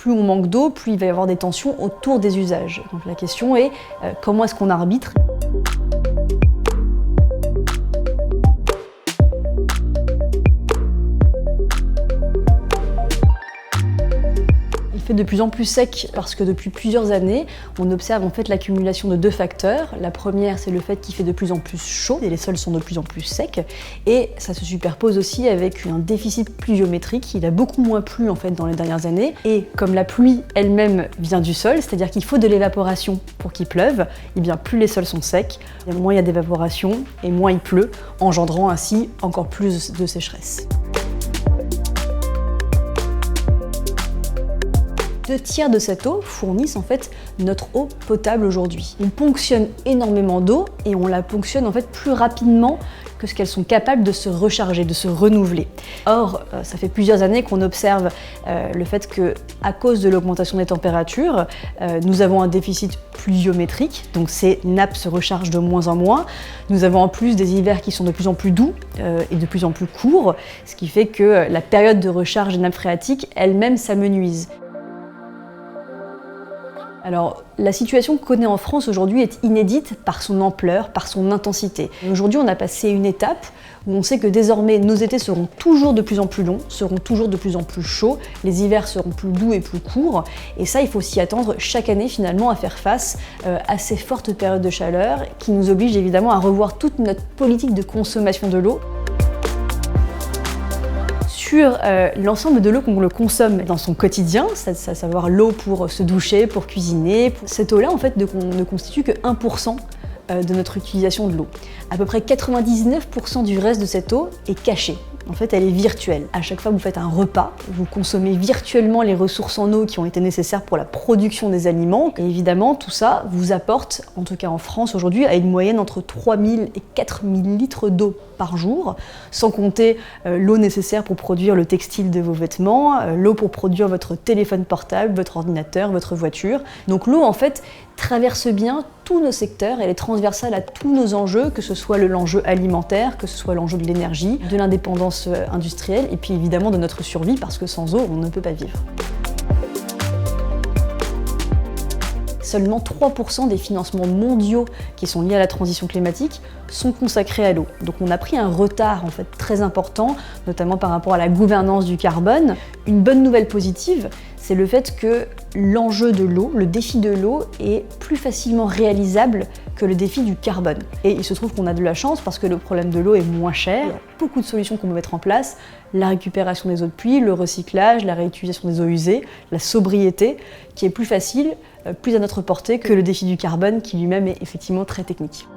Plus on manque d'eau, plus il va y avoir des tensions autour des usages. Donc la question est comment est-ce qu'on arbitre ? Il fait de plus en plus sec parce que depuis plusieurs années, on observe en fait l'accumulation de deux facteurs. La première, c'est le fait qu'il fait de plus en plus chaud et les sols sont de plus en plus secs. Et ça se superpose aussi avec un déficit pluviométrique. Il a beaucoup moins plu en fait dans les dernières années. Et comme la pluie elle-même vient du sol, c'est-à-dire qu'il faut de l'évaporation pour qu'il pleuve, et bien plus les sols sont secs, moins il y a d'évaporation et moins il pleut, engendrant ainsi encore plus de sécheresse. 2/3 de cette eau fournissent en fait notre eau potable aujourd'hui. On ponctionne énormément d'eau et on la ponctionne en fait plus rapidement que ce qu'elles sont capables de se recharger, de se renouveler. Or, ça fait plusieurs années qu'on observe le fait que, à cause de l'augmentation des températures, nous avons un déficit pluviométrique, donc ces nappes se rechargent de moins en moins. Nous avons en plus des hivers qui sont de plus en plus doux et de plus en plus courts, ce qui fait que la période de recharge des nappes phréatiques elle-même s'amenuise. Alors, la situation qu'on connaît en France aujourd'hui est inédite par son ampleur, par son intensité. Aujourd'hui, on a passé une étape où on sait que désormais, nos étés seront toujours de plus en plus longs, seront toujours de plus en plus chauds, les hivers seront plus doux et plus courts, et ça, il faut s'y attendre chaque année finalement à faire face à ces fortes périodes de chaleur qui nous obligent évidemment à revoir toute notre politique de consommation de l'eau. Sur l'ensemble de l'eau qu'on consomme dans son quotidien, à savoir l'eau pour se doucher, pour cuisiner. Cette eau-là, en fait, ne constitue que 1% de notre utilisation de l'eau. À peu près 99% du reste de cette eau est cachée. En fait, elle est virtuelle. À chaque fois que vous faites un repas, vous consommez virtuellement les ressources en eau qui ont été nécessaires pour la production des aliments. Et évidemment, tout ça vous apporte, en tout cas en France aujourd'hui, à une moyenne entre 3000 et 4000 litres d'eau par jour, sans compter l'eau nécessaire pour produire le textile de vos vêtements, l'eau pour produire votre téléphone portable, votre ordinateur, votre voiture. Donc l'eau, en fait, traverse bien tous nos secteurs, elle est transversale à tous nos enjeux, que ce soit l'enjeu alimentaire, que ce soit l'enjeu de l'énergie, de l'indépendance industrielle et puis évidemment de notre survie, parce que sans eau, on ne peut pas vivre. Seulement 3% des financements mondiaux qui sont liés à la transition climatique sont consacrés à l'eau. Donc on a pris un retard en fait très important, notamment par rapport à la gouvernance du carbone. Une bonne nouvelle positive, c'est le fait que l'enjeu de l'eau, le défi de l'eau, est plus facilement réalisable que le défi du carbone. Et il se trouve qu'on a de la chance parce que le problème de l'eau est moins cher. Il y a beaucoup de solutions qu'on peut mettre en place, la récupération des eaux de pluie, le recyclage, la réutilisation des eaux usées, la sobriété, qui est plus facile, plus à notre portée que le défi du carbone qui lui-même est effectivement très technique.